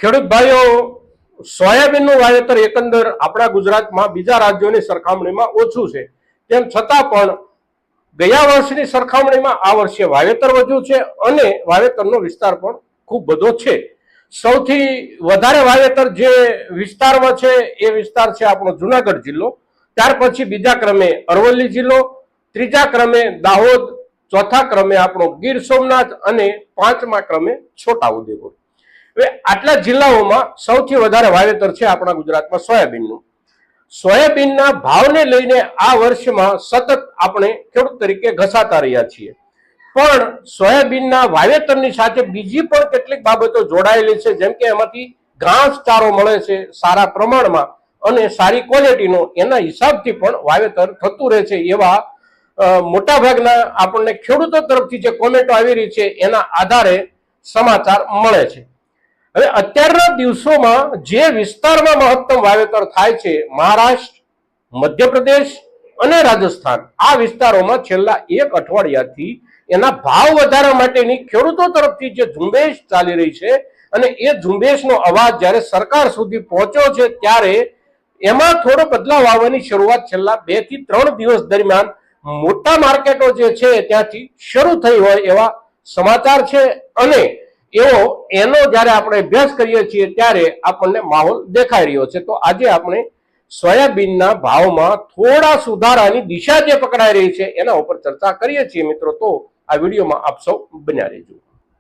ખેડૂત ભાઈઓ, સોયાબીનનું વાવેતર એકંદર આપણા ગુજરાતમાં બીજા રાજ્યોની સરખામણીમાં ઓછું છે. તેમ છતાં પણ ગયા વર્ષની સરખામણીમાં આ વર્ષે વાવેતર વધ્યું છે અને વાવેતરનો વિસ્તાર પણ ખૂબ બધો છે. સૌથી વધારે વાવેતર જે વિસ્તારમાં છે એ વિસ્તાર છે આપણો જુનાગઢ જિલ્લો. ત્યાર પછી બીજા ક્રમે અરવલ્લી જિલ્લો, ત્રીજા ક્રમે દાહોદ, ચોથા ક્રમે આપણો ગીર સોમનાથ અને પાંચમા ક્રમે છોટાઉદેપુર. હવે આટલા જિલ્લાઓમાં સૌથી વધારે વાવેતર છે આપણા ગુજરાતમાં સોયાબીનનું. સોયાબીનના ભાવને લઈને આ વર્ષમાં સતત આપણે ખેડૂત તરીકે ઘસાતા રહ્યા છીએ. પણ સોયાબીનના વાવેતરની સાથે બીજી પણ કેટલીક બાબતો જોડાયેલી છે, જેમ કે એમાંથી ઘાસચારો મળે છે સારા પ્રમાણમાં અને સારી ક્વોલિટીનો, એના હિસાબથી પણ વાવેતર થતું રહે છે એવા મોટાભાગના આપણને ખેડૂતો તરફથી જે કોમેન્ટો આવી રહી છે એના આધારે સમાચાર મળે છે. હવે અત્યારના દિવસોમાં જે વિસ્તારમાં મહત્તમ વાવેતર થાય છે, મહારાષ્ટ્ર, મધ્યપ્રદેશ અને રાજસ્થાન, આ વિસ્તારોમાં છેલ્લા એક અઠવાડિયાથી એના ભાવ વધારવા માટેની ખેડૂતો તરફથી જે ઝુંબેશ ચાલી રહી છે અને એ ઝુંબેશનો અવાજ જ્યારે સરકાર સુધી પહોંચ્યો છે ત્યારે એમાં થોડો બદલાવ આવવાની શરૂઆત છેલ્લા 2 થી 3 દિવસ દરમિયાન મોટા માર્કેટો જે છે ત્યાંથી શરૂ થઈ હોય એવા સમાચાર છે અને એનો જ્યારે આપણે અભ્યાસ કરીએ છીએ ત્યારે આપણને માહોલ દેખાઈ રહ્યો છે. તો આજે આપણે સોયાબીનના ભાવમાં થોડા સુધારાની દિશા જે પકડાઈ રહી છે એના ઉપર ચર્ચા કરીએ છીએ મિત્રો. તો આ વિડીયોમાં આપ સૌ બન્યા રહેજો.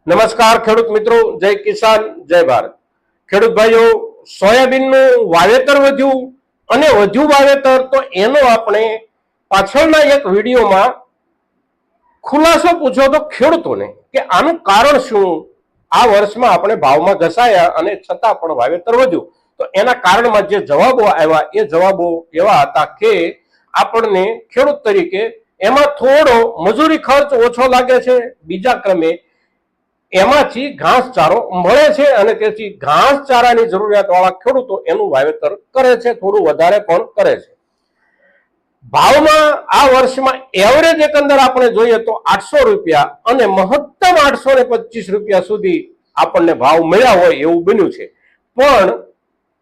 નમસ્કાર ખેડૂત મિત્રો, જય કિસાન, જય ભારત. ખેડૂત ભાઈઓ, સોયાબીનનું વાવેતર વધ્યું અને વધ્યું વાવેતર, તો એનો આપણે પાછળના એક વિડીયોમાં ખુલાસો પૂછ્યો હતો ખેડૂતોને કે આનું કારણ શું, આ વર્ષમાં આપણે ભાવમાં ઘસાયા અને છતાં પણ વાવેતર વધ્યું. તો એના કારણમાં જે જવાબો આવ્યા એ જવાબો એવા હતા કે આપણને ખેડૂત તરીકે એમાં થોડો મજૂરી ખર્ચ ઓછો લાગે છે, બીજા ક્રમે એમાંથી ઘાસચારો મળે છે અને તેથી ઘાસચારાની જરૂરિયાત વાળા ખેડૂતો એનું વાવેતર કરે છે, થોડું વધારે પણ કરે છે. ભાવમાં આ વર્ષમાં એવરેજ એકંદર આપણે જોઈએ તો 800 રૂપિયા અને મહત્તમ 825 રૂપિયા સુધી આપણને ભાવ મળ્યા હોય એવું બન્યું છે. પણ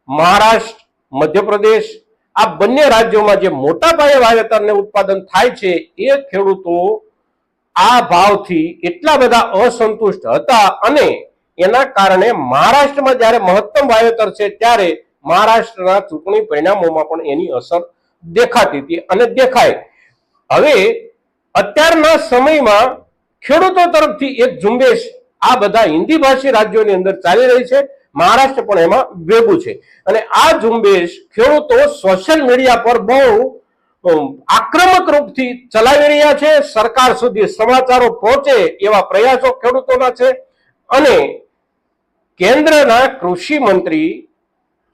મહારાષ્ટ્ર, મધ્યપ્રદેશ આ બંને રાજ્યોમાં જે મોટા પાયે વાવેતરને ઉત્પાદન થાય છે એ ખેડૂતો આ ભાવથી એટલા બધા અસંતુષ્ટ હતા અને એના કારણે મહારાષ્ટ્રમાં જ્યારે મહત્તમ વાવેતર છે ત્યારે મહારાષ્ટ્રના ચૂંટણી પરિણામોમાં પણ એની અસર દેખાતી હતી અને દેખાય. હવે અત્યારના સમયમાં ખેડૂતો તરફથી એક ઝુંબેશ આ બધા હિન્દી ભાષી રાજ્યોની અંદર ચાલી રહી છે, મહારાષ્ટ્ર પણ એમાં ભેગું છે અને આ ઝુંબેશ ખેડૂતો સોશિયલ મીડિયા પર બહુ આક્રમક રૂપથી ચલાવી રહ્યા છે. સરકાર સુધી સમાચારો પહોંચે એવા પ્રયાસો ખેડૂતોના છે અને કેન્દ્રના કૃષિ મંત્રી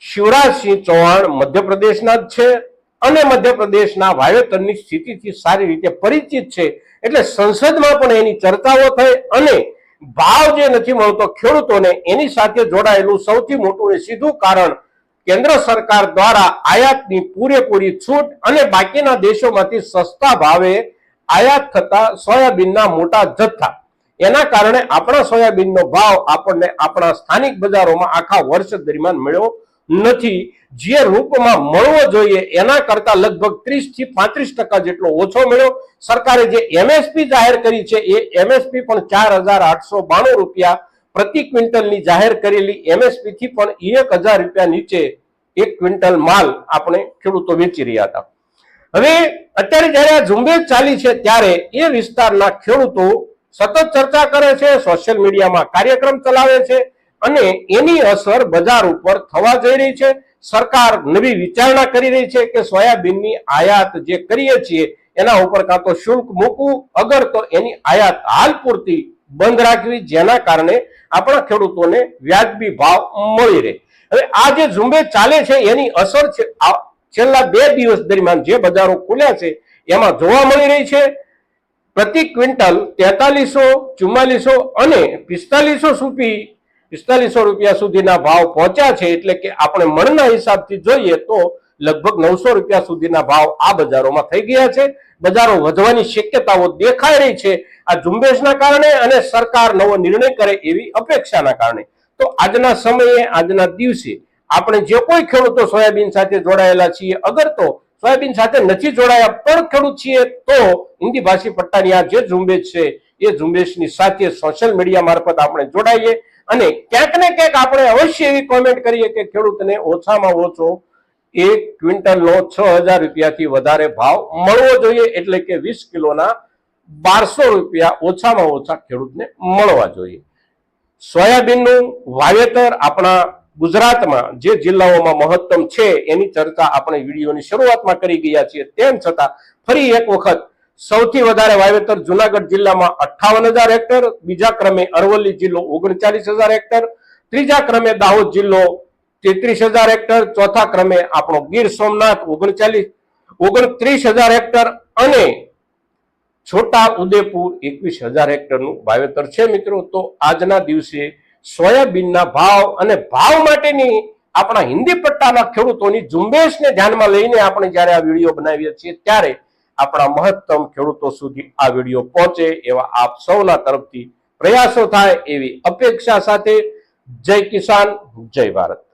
શિવરાજસિંહ ચૌહાણ મધ્યપ્રદેશના જ છે અને મધ્યપ્રદેશના વાવેતરની સ્થિતિથી સારી રીતે પરિચિત છે, એટલે સંસદમાં પણ એની ચર્ચાઓ થઈ અને ભાવ જે નથી મળતો ખેડૂતોને એની સાથે જોડાયેલું સૌથી મોટું એ સીધું કારણ કેન્દ્ર સરકાર દ્વારા આયાતની પૂરેપૂરી છૂટ અને બાકીના દેશોમાંથી સસ્તા ભાવે આયાત થતા સોયાબીનના મોટા જથ્થા, એના કારણે આપણા સોયાબીનનો ભાવ આપણને આપણા સ્થાનિક બજારોમાં આખા વર્ષ દરમિયાન મળ્યો નથી. જે રૂપમાં મળવો જોઈએ એના કરતા લગભગ 30 થી 35% જેટલો ઓછો મળ્યો. સરકારે જે એમએસપી જાહેર કરી છે એ એમએસપી પણ 4892 રૂપિયા પ્રતિ ક્વિન્ટલની જાહેર કરેલી એમએસપી થી પણ 1000 રૂપિયા નીચે એક ક્વિન્ટલ માલ આપણે ખેડૂતો વેચી રહ્યા હતા. હવે અત્યારે જયારે આ ઝુંબેશ ચાલી છે ત્યારે એ વિસ્તારના ખેડૂતો સતત ચર્ચા કરે છે, સોશિયલ મીડિયામાં કાર્યક્રમ ચલાવે છે અને એની અસર બજાર ઉપર થવા જઈ રહી છે. સરકાર નવી વિચારણા કરી રહી છે કે સોયાબીનની આયાત જે કરીએ છીએ એના ઉપર કાં તો શુલ્ક મૂકવું, અગર તો એની આયાત હાલ પૂરતી બંધ રાખવી, જેના કારણે આપણા ખેડૂતોને વ્યાજબી ભાવ મળી રહે. હવે આ જે ઝુંબેશ ચાલે છે એની અસર છેલ્લા 2 દિવસ દરમિયાન જે બજારો ખુલ્યા છે એમાં જોવા મળી રહી છે. પ્રતિ ક્વિન્ટલ 4300, 4400 અને 4500 રૂપિયા સુધીના ભાવ પહોંચ્યા છે, એટલે કે આપણે મણના હિસાબથી જોઈએ તો લગભગ 900 રૂપિયા સુધીના ભાવ આ બજારોમાં થઈ ગયા છે. બજારો વધવાની શક્યતાઓ દેખાઈ રહી છે આ ઝુંબેશના કારણે અને સરકાર નવો નિર્ણય કરે એવી અપેક્ષાના કારણે. તો આજના સમયે આજના દિવસે આપણે જે કોઈ ખેડૂતો સોયાબીન સાથે જોડાયેલા છીએ, અગર તો સોયાબીન સાથે નથી જોડાયા પણ ખેડૂત છીએ, તો હિન્દી ભાષી પટ્ટાની આ જે ઝુંબેશ છે એ ઝુંબેશની સાથે સોશિયલ મીડિયા મારફત આપણે જોડાઈએ અને ક્યાંક ને ક્યાંક આપણે અવશ્ય એવી કોમેન્ટ કરીએ કે ખેડૂતને ઓછામાં ઓછો 1 ક્વિન્ટલનો 6,000 રૂપિયાથી વધારે ભાવ મળવો જોઈએ, એટલે કે 20 કિલોના 1200 રૂપિયા ઓછામાં ઓછા ખેડૂતને મળવા જોઈએ. સોયાબીનનું વાવેતર આપણા ગુજરાતમાં જે જિલ્લાઓમાં મહત્તમ છે એની ચર્ચા આપણે વિડીયોની શરૂઆતમાં કરી ગયા છીએ. તેમ છતાં ફરી એક વખત સૌથી વધારે વાવેતર જુનાગઢ જિલ્લામાં 58,000 હેક્ટર, બીજા ક્રમે અરવલ્લી જિલ્લો 39,000 હેક્ટર, ત્રીજા ક્રમે દાહોદ જિલ્લો 33,000 હેક્ટર, ચોથા ક્રમે આપણો ગીર સોમનાથ 29,000 હેક્ટર અને છોટા ઉદેપુર 21,000 હેક્ટરનું વાવેતર છે. મિત્રો, તો આજના દિવસે સોયાબીનના ભાવ અને ભાવ માટેની આપણા હિન્દી પટ્ટાના ખેડૂતોની ઝુંબેશને ધ્યાનમાં લઈને આપણે જ્યારે આ વિડીયો બનાવીએ છીએ ત્યારે આપણા મહત્તમ ખેડૂતો સુધી આ વિડીયો પહોંચે એવા આપ સૌના તરફથી પ્રયાસો થાય એવી અપેક્ષા સાથે જય કિસાન, જય ભારત.